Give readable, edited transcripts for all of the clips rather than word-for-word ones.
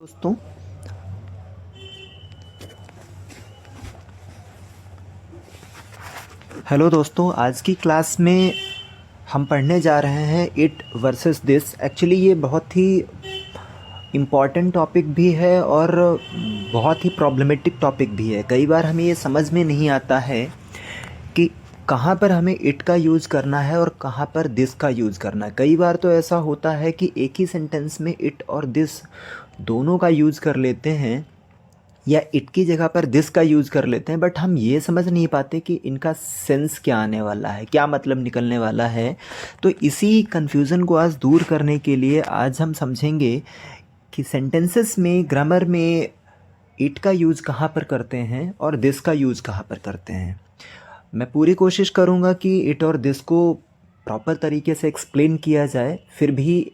दोस्तों, हेलो दोस्तों। आज की क्लास में हम पढ़ने जा रहे हैं इट वर्सेस दिस। एक्चुअली ये बहुत ही इम्पॉर्टेंट टॉपिक भी है और बहुत ही प्रॉब्लमेटिक टॉपिक भी है। कई बार हमें ये समझ में नहीं आता है कि कहाँ पर हमें इट का यूज़ करना है और कहाँ पर दिस का यूज़ करना है। कई बार तो ऐसा होता है कि एक ही सेंटेंस में इट और दिस दोनों का यूज़ कर लेते हैं या इट की जगह पर दिस का यूज़ कर लेते हैं, बट हम ये समझ नहीं पाते कि इनका सेंस क्या आने वाला है, क्या मतलब निकलने वाला है। तो इसी कन्फ्यूज़न को आज दूर करने के लिए आज हम समझेंगे कि सेंटेंसेस में, ग्रामर में इट का यूज़ कहाँ पर करते हैं और दिस का यूज़ कहाँ पर करते हैं। मैं पूरी कोशिश करूँगा कि इट और दिस को प्रॉपर तरीके से एक्सप्लेन किया जाए। फिर भी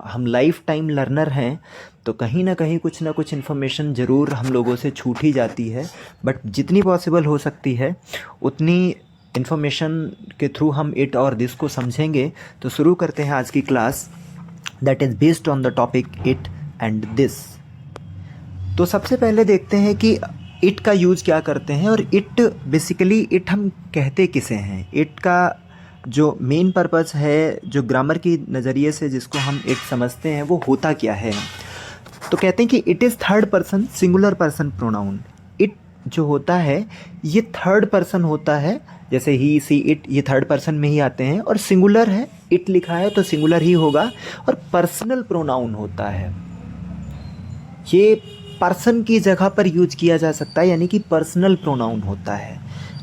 हम लाइफ टाइम लर्नर हैं तो कहीं ना कहीं कुछ ना कुछ इन्फॉर्मेशन ज़रूर हम लोगों से छूट ही जाती है, बट जितनी पॉसिबल हो सकती है उतनी इन्फॉर्मेशन के थ्रू हम इट और दिस को समझेंगे। तो शुरू करते हैं आज की class, that is based on the topic it and this. तो सबसे पहले देखते हैं कि इट का यूज़ क्या करते हैं और इट बेसिकली इट हम कहते किसे हैं। इट का जो मेन पर्पस है, जो ग्रामर की नज़रिए से जिसको हम इट समझते हैं, वो होता क्या है। तो कहते हैं कि it is third person singular person pronoun. It जो होता है ये थर्ड पर्सन होता है, जैसे ही सी इट, ये थर्ड पर्सन में ही आते हैं और सिंगुलर है, इट लिखा है तो सिंगुलर ही होगा और पर्सनल प्रोनाउन होता है। ये पर्सन की जगह पर यूज किया जा सकता है, यानी कि पर्सनल प्रोनाउन होता है,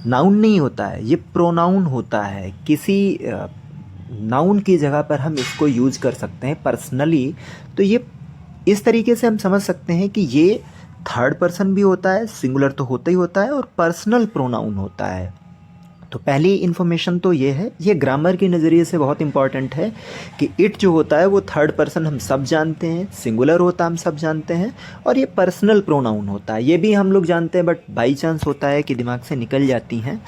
नाउन नहीं होता है, ये प्रोनाउन होता है। किसी नाउन की जगह पर हम इसको यूज कर सकते हैं पर्सनली। तो ये इस तरीके से हम समझ सकते हैं कि ये थर्ड पर्सन भी होता है, सिंगुलर तो होता ही होता है, और पर्सनल प्रोनाउन होता है। तो पहली इन्फॉर्मेशन तो ये है, ये ग्रामर के नज़रिए से बहुत इंपॉर्टेंट है कि इट जो होता है वो थर्ड पर्सन हम सब जानते हैं, सिंगुलर होता हम सब जानते हैं, और ये पर्सनल प्रोनाउन होता है, ये भी हम लोग जानते हैं, बट बाई चांस होता है कि दिमाग से निकल जाती हैं।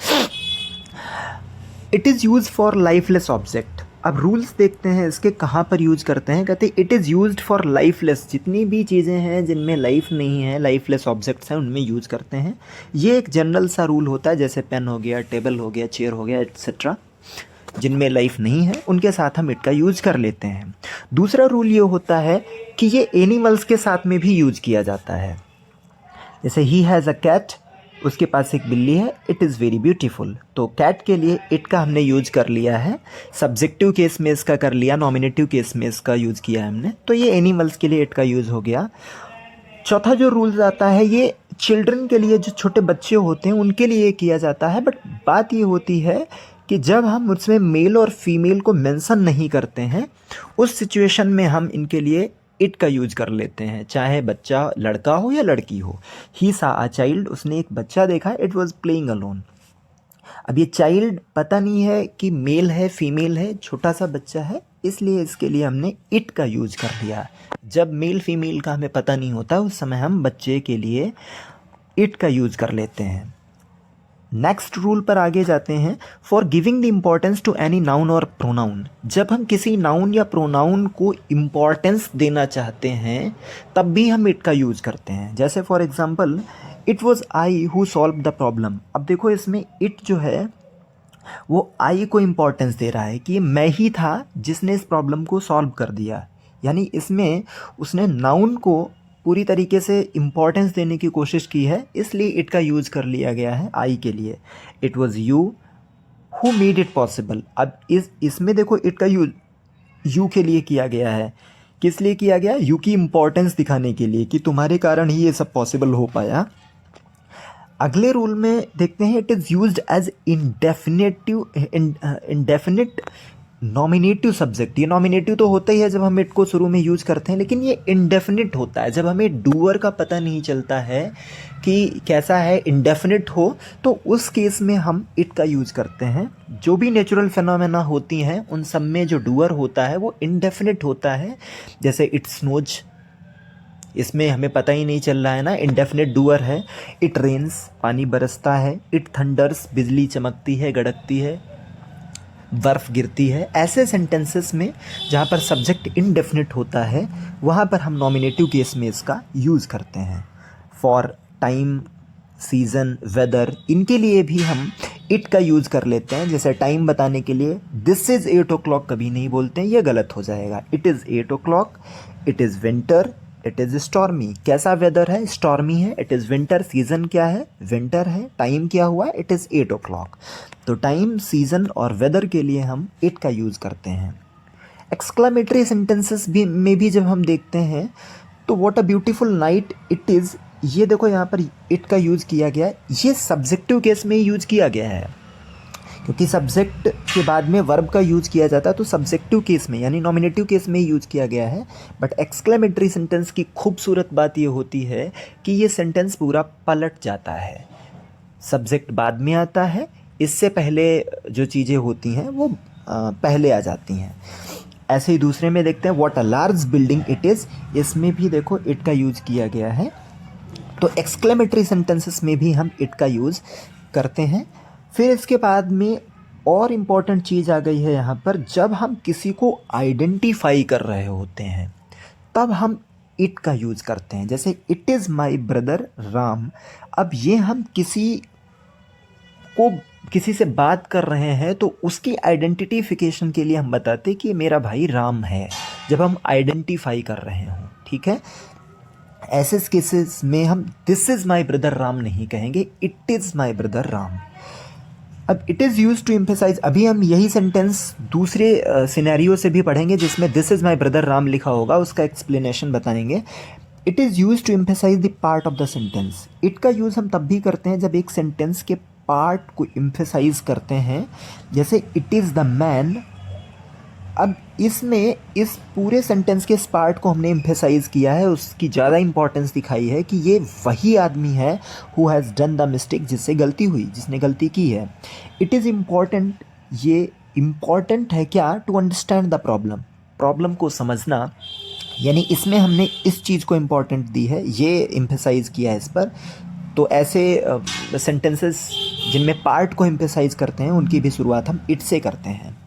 It is use for lifeless object. अब रूल्स देखते हैं इसके कहाँ पर यूज़ करते हैं। कहते हैं it is used for lifeless, जितनी भी चीज़ें हैं जिनमें लाइफ नहीं है, लाइफलेस ऑब्जेक्ट्स हैं, उनमें यूज़ करते हैं। ये एक जनरल सा रूल होता है, जैसे पेन हो गया, टेबल हो गया, चेयर हो गया, एट्सेट्रा। जिनमें लाइफ नहीं है उनके साथ हम इट का यूज़ कर लेते हैं। दूसरा रूल ये होता है कि ये एनिमल्स के साथ में भी यूज़ किया जाता है। जैसे ही हैज़ अ कैट, उसके पास एक बिल्ली है, इट इज़ वेरी ब्यूटीफुल। तो कैट के लिए इट का हमने यूज कर लिया है, सब्जेक्टिव केस में इसका कर लिया, नॉमिनेटिव केस में इसका यूज़ किया है हमने। तो ये एनिमल्स के लिए इट का यूज़ हो गया। चौथा जो रूल्स आता है ये चिल्ड्रन के लिए, जो छोटे बच्चे होते हैं उनके लिए किया जाता है, बट बात ये होती है कि जब हम उसमें मेल और फीमेल को मेंशन नहीं करते हैं, उस सिचुएशन में हम इनके लिए इट का यूज कर लेते हैं, चाहे बच्चा लड़का हो या लड़की हो। ही सा अ चाइल्ड, उसने एक बच्चा देखा, इट वॉज प्लेइंग अलोन। अब ये चाइल्ड पता नहीं है कि मेल है फीमेल है, छोटा सा बच्चा है, इसलिए इसके लिए हमने इट का यूज कर लिया। जब मेल फीमेल का हमें पता नहीं होता उस समय हम बच्चे के लिए इट का यूज कर लेते हैं। नेक्स्ट रूल पर आगे जाते हैं, for giving the importance to any noun और प्रोनाउन। जब हम किसी नाउन या प्रोनाउन को इम्पोर्टेंस देना चाहते हैं तब भी हम इट का यूज़ करते हैं। जैसे for example, it was I who solve the problem. अब देखो इसमें इट जो है वो आई को इम्पोर्टेंस दे रहा है कि ये मैं ही था जिसने इस प्रॉब्लम को सॉल्व कर दिया, यानी इसमें उसने नाउन को पूरी तरीके से इम्पोर्टेंस देने की कोशिश की है, इसलिए इट का यूज़ कर लिया गया है आई के लिए। It was you who made it possible. अब इसमें देखो इट का यूज यू के लिए किया गया है। किस लिए किया गया? यू की इम्पोर्टेंस दिखाने के लिए कि तुम्हारे कारण ही ये सब पॉसिबल हो पाया। अगले रूल में देखते हैं, it is used as indefinite nominative subject. ये नॉमिनेटिव तो होता ही है जब हम इट को शुरू में यूज़ करते हैं, लेकिन ये इंडेफिनिट होता है जब हमें डूअर का पता नहीं चलता है कि कैसा है, इंडेफिनिट हो, तो उस केस में हम इट का यूज़ करते हैं। जो भी नेचुरल फिनोमेना होती हैं उन सब में जो डूअर होता है वो इंडेफिनिट होता है। जैसे इट स्नोज, इसमें हमें पता ही नहीं चल रहा है ना, इंडेफिनिट डूअर है। इट रेन्स, पानी बरसता है। इट थंडर्स, बिजली चमकती है, गड़कती है। बर्फ़ गिरती है। ऐसे सेंटेंसेस में जहाँ पर सब्जेक्ट इनडेफिनिट होता है वहाँ पर हम नॉमिनेटिव केस में इसका यूज़ करते हैं। फॉर, टाइम, सीज़न, वेदर, इनके लिए भी हम इट का यूज़ कर लेते हैं। जैसे टाइम बताने के लिए दिस इज़ 8 o'clock कभी नहीं बोलते हैं, ये गलत हो जाएगा। It is 8 o'clock, it is winter, it is stormy. कैसा वेदर है? स्टॉर्मी है। इट इज़ विंटर, सीज़न क्या है? विंटर है। टाइम क्या हुआ? It is 8 o'clock। तो टाइम, सीज़न और वेदर के लिए हम इट का यूज़ करते हैं। एक्सक्लेमेटरी सेंटेंसेस भी में भी जब हम देखते हैं तो what a beautiful night it is, ये देखो यहाँ पर इट का यूज़ किया गया है। ये सब्जेक्टिव केस में यूज़ किया गया है, क्योंकि सब्जेक्ट के बाद में वर्ब का यूज़ किया जाता है तो सब्जेक्टिव केस में यानी नॉमिनेटिव केस में यूज़ किया गया है। बट एक्सक्लेमेटरी सेंटेंस की खूबसूरत बात ये होती है कि ये सेंटेंस पूरा पलट जाता है। सब्जेक्ट बाद में आता है, इससे पहले जो चीज़ें होती हैं वो पहले आ जाती हैं। ऐसे ही दूसरे में देखते हैं what a large building it is, इसमें भी देखो इट का यूज़ किया गया है। तो एक्सक्लेमेटरी सेंटेंसेस में भी हम इट का यूज़ करते हैं। फिर इसके बाद में और इम्पॉर्टेंट चीज़ आ गई है यहाँ पर, जब हम किसी को आइडेंटिफाई कर रहे होते हैं तब हम इट का यूज़ करते हैं। जैसे it is my brother Ram. अब ये हम किसी से बात कर रहे हैं तो उसकी आइडेंटिफिकेशन के लिए हम बताते कि मेरा भाई राम है, जब हम आइडेंटिफाई कर रहे हों। ठीक है, ऐसे केसेस में हम this is my brother Ram नहीं कहेंगे, it is my brother Ram. अब it is use to emphasise, अभी हम यही सेंटेंस दूसरे सिनेरियो से भी पढ़ेंगे जिसमें this is my brother Ram लिखा होगा, उसका एक्सप्लेनेशन बताएंगे। It is use to emphasize the part of the sentence. It का यूज़ हम तब भी करते हैं जब एक सेंटेंस के पार्ट को एम्फेसाइज करते हैं। जैसे इट इज़ द मैन। अब इसमें इस पूरे सेंटेंस के इस पार्ट को हमने एम्फेसाइज किया है, उसकी ज़्यादा इंपॉर्टेंस दिखाई है कि ये वही आदमी है who has done the mistake, जिससे गलती हुई, जिसने गलती की है। इट इज़ इम्पॉर्टेंट, ये इम्पॉर्टेंट है क्या? To understand the problem, problem को समझना, यानी इसमें हमने इस चीज़ को इम्पॉर्टेंट दी है, ये एम्फेसाइज किया है इस पर। तो ऐसे सेंटेंसेस जिनमें पार्ट को एम्फेसाइज करते हैं उनकी भी शुरुआत हम इट से करते हैं।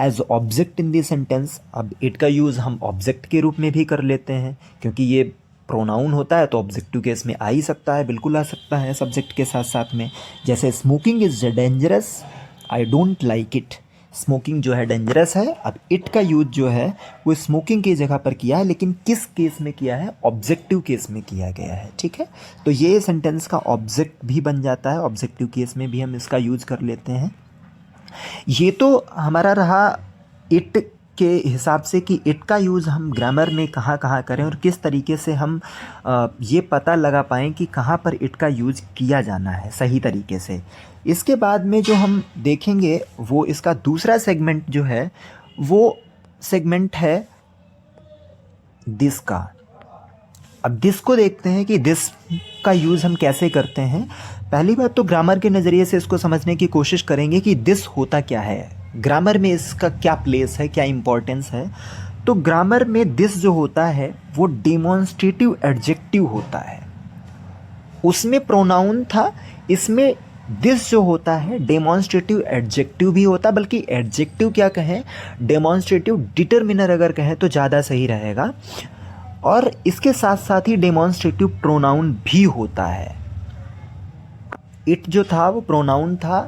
As object in the sentence, अब इट का यूज़ हम ऑब्जेक्ट के रूप में भी कर लेते हैं, क्योंकि ये प्रोनाउन होता है तो ऑब्जेक्टिव केस में आ ही सकता है, बिल्कुल आ सकता है सब्जेक्ट के साथ साथ में। जैसे smoking is dangerous, I don't like it. Smoking जो है डेंजरस है। अब इट का यूज जो है वो स्मोकिंग की जगह पर किया है, लेकिन किस केस में किया है? ऑब्जेक्टिव केस में किया गया है। ठीक है, तो ये सेंटेंस का ऑब्जेक्ट भी बन जाता है, ऑब्जेक्टिव केस में भी हम इसका यूज़ कर लेते हैं। ये तो हमारा रहा इट के हिसाब से कि इट का यूज़ हम ग्रामर में कहाँ कहाँ करें और किस तरीके से हम ये पता लगा पाएँ कि कहाँ पर इट का यूज़ किया जाना है सही तरीके से। इसके बाद में जो हम देखेंगे वो इसका दूसरा सेगमेंट जो है वो सेगमेंट है दिस का। अब दिस को देखते हैं कि दिस का यूज़ हम कैसे करते हैं। पहली बात तो ग्रामर के नज़रिए से इसको समझने की कोशिश करेंगे कि दिस होता क्या है, ग्रामर में इसका क्या प्लेस है, क्या इम्पोर्टेंस है। तो ग्रामर में दिस जो होता है वो डेमोन्स्ट्रेटिव एडजेक्टिव होता है, उसमें प्रोनाउन था, इसमें दिस जो होता है डेमोन्स्ट्रेटिव एडजेक्टिव भी होता, बल्कि एडजेक्टिव क्या कहें, डेमोन्स्ट्रेटिव डिटरमिनर अगर कहें तो ज़्यादा सही रहेगा। और इसके साथ साथ ही डेमोन्स्ट्रेटिव प्रोनाउन भी होता है। इट जो था वो प्रोनाउन था,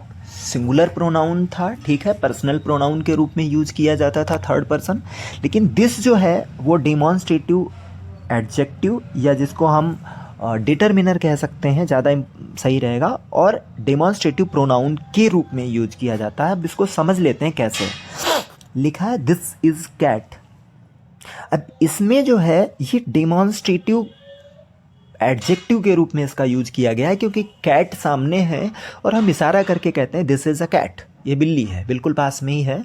सिंगुलर प्रोनाउन था, ठीक है, पर्सनल प्रोनाउन के रूप में यूज़ किया जाता था, थर्ड पर्सन। लेकिन दिस जो है वो डेमोन्स्ट्रेटिव एडजेक्टिव या जिसको हम डिटरमिनर कह सकते हैं, ज़्यादा सही रहेगा, और डेमोन्स्ट्रेटिव प्रोनाउन के रूप में यूज किया जाता है। अब इसको समझ लेते हैं कैसे। लिखा है दिस इज़ कैट। अब इसमें जो है ये डेमोन्स्ट्रेटिव एडजेक्टिव के रूप में इसका यूज किया गया है, क्योंकि कैट सामने है और हम इशारा करके कहते हैं दिस इज़ अ कैट, ये बिल्ली है, बिल्कुल पास में ही है।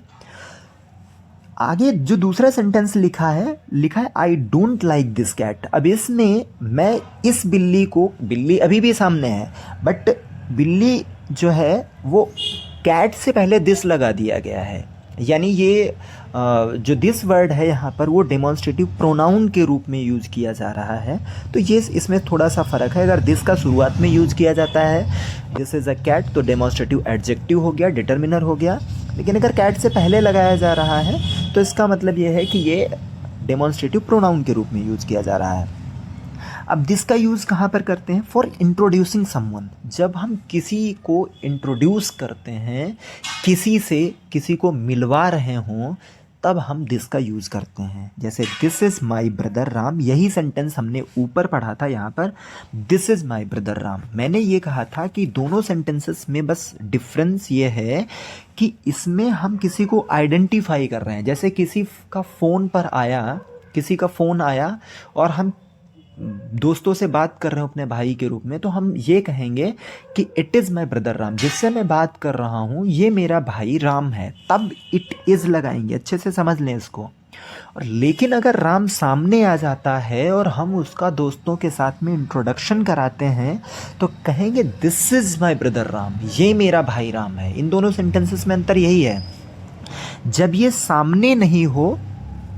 आगे जो दूसरा सेंटेंस लिखा है I don't like this cat. अब इसमें मैं इस बिल्ली को, बिल्ली अभी भी सामने है बट बिल्ली जो है वो कैट से पहले दिस लगा दिया गया है, यानी ये जो दिस वर्ड है यहाँ पर वो डेमोन्स्ट्रेटिव प्रोनाउन के रूप में यूज़ किया जा रहा है। तो ये इसमें थोड़ा सा फ़र्क है। अगर दिस का शुरुआत में यूज़ किया जाता है दिस इज़ अ कैट तो डेमोन्स्ट्रेटिव एडजेक्टिव हो गया, डिटरमिनर हो गया। लेकिन अगर कैट से पहले लगाया जा रहा है तो इसका मतलब ये है कि ये डेमोन्स्ट्रेटिव प्रोनाउन के रूप में यूज़ किया जा रहा है। अब दिस का यूज़ कहाँ पर करते हैं? For introducing someone. जब हम किसी को इंट्रोड्यूस करते हैं, किसी से किसी को मिलवा रहे हों, तब हम दिस का यूज़ करते हैं। जैसे this is my brother Ram, यही सेंटेंस हमने ऊपर पढ़ा था यहाँ पर, this is my brother Ram. मैंने ये कहा था कि दोनों सेंटेंसेस में बस डिफरेंस ये है कि इसमें हम किसी को आइडेंटिफाई कर रहे हैं। जैसे किसी का फ़ोन आया और हम दोस्तों से बात कर रहे हो अपने भाई के रूप में, तो हम ये कहेंगे कि it is my brother Ram, जिससे मैं बात कर रहा हूँ ये मेरा भाई राम है, तब इट इज़ लगाएंगे। अच्छे से समझ लें इसको। और लेकिन अगर राम सामने आ जाता है और हम उसका दोस्तों के साथ में इंट्रोडक्शन कराते हैं तो कहेंगे this is my brother Ram, ये मेरा भाई राम है। इन दोनों सेंटेंसेस में अंतर यही है, जब ये सामने नहीं हो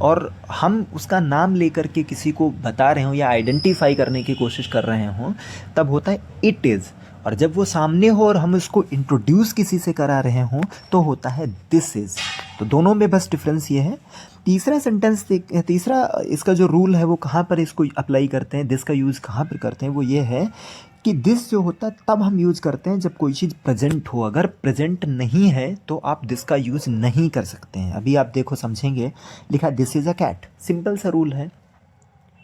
और हम उसका नाम लेकर के किसी को बता रहे हों या आइडेंटिफाई करने की कोशिश कर रहे हों, तब होता है इट इज़। और जब वो सामने हो और हम इसको इंट्रोड्यूस किसी से करा रहे हों तो होता है दिस इज़। तो दोनों में बस डिफरेंस ये है। तीसरा इसका जो रूल है वो कहाँ पर इसको अप्लाई करते हैं, दिस का यूज़ कहाँ पर करते हैं, वो ये है कि दिस जो होता है तब हम यूज़ करते हैं जब कोई चीज़ प्रेजेंट हो। अगर प्रेजेंट नहीं है तो आप दिस का यूज़ नहीं कर सकते हैं। अभी आप देखो, समझेंगे। लिखा this is a cat, simple सा रूल है,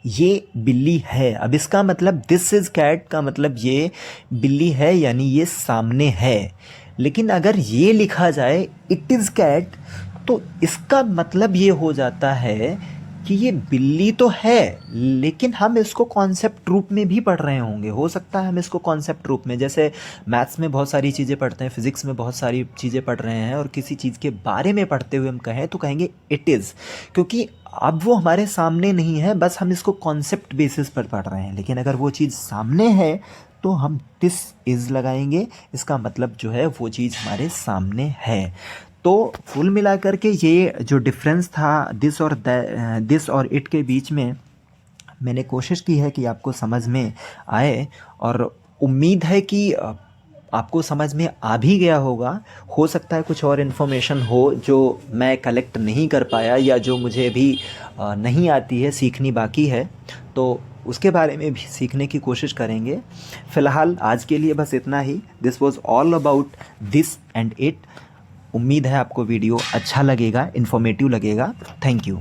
ये बिल्ली है। अब इसका मतलब दिस इज़ कैट का मतलब ये बिल्ली है, यानी ये सामने है। लेकिन अगर ये लिखा जाए इट इज़ कैट तो इसका मतलब ये हो जाता है कि ये बिल्ली तो है, लेकिन हम इसको कॉन्सेप्ट रूप में भी पढ़ रहे होंगे। हो सकता है हम इसको कॉन्सेप्ट रूप में, जैसे मैथ्स में बहुत सारी चीज़ें पढ़ते हैं, फिज़िक्स में बहुत सारी चीज़ें पढ़ रहे हैं, और किसी चीज़ के बारे में पढ़ते हुए हम कहें तो कहेंगे इट इज़, क्योंकि अब वो हमारे सामने नहीं है, बस हम इसको कॉन्सेप्ट बेसिस पर पढ़ रहे हैं। लेकिन अगर वो चीज़ सामने है तो हम दिस इज़ लगाएंगे, इसका मतलब जो है वो चीज़ हमारे सामने है। तो कुल मिलाकर के ये जो डिफरेंस था दिस और इट के बीच में, मैंने कोशिश की है कि आपको समझ में आए, और उम्मीद है कि आपको समझ में आ भी गया होगा। हो सकता है कुछ और इन्फॉर्मेशन हो जो मैं कलेक्ट नहीं कर पाया या जो मुझे भी नहीं आती है, सीखनी बाकी है, तो उसके बारे में भी सीखने की कोशिश करेंगे। फ़िलहाल आज के लिए बस इतना ही। This was all about this and it. उम्मीद है आपको वीडियो अच्छा लगेगा, इन्फॉर्मेटिव लगेगा। Thank you.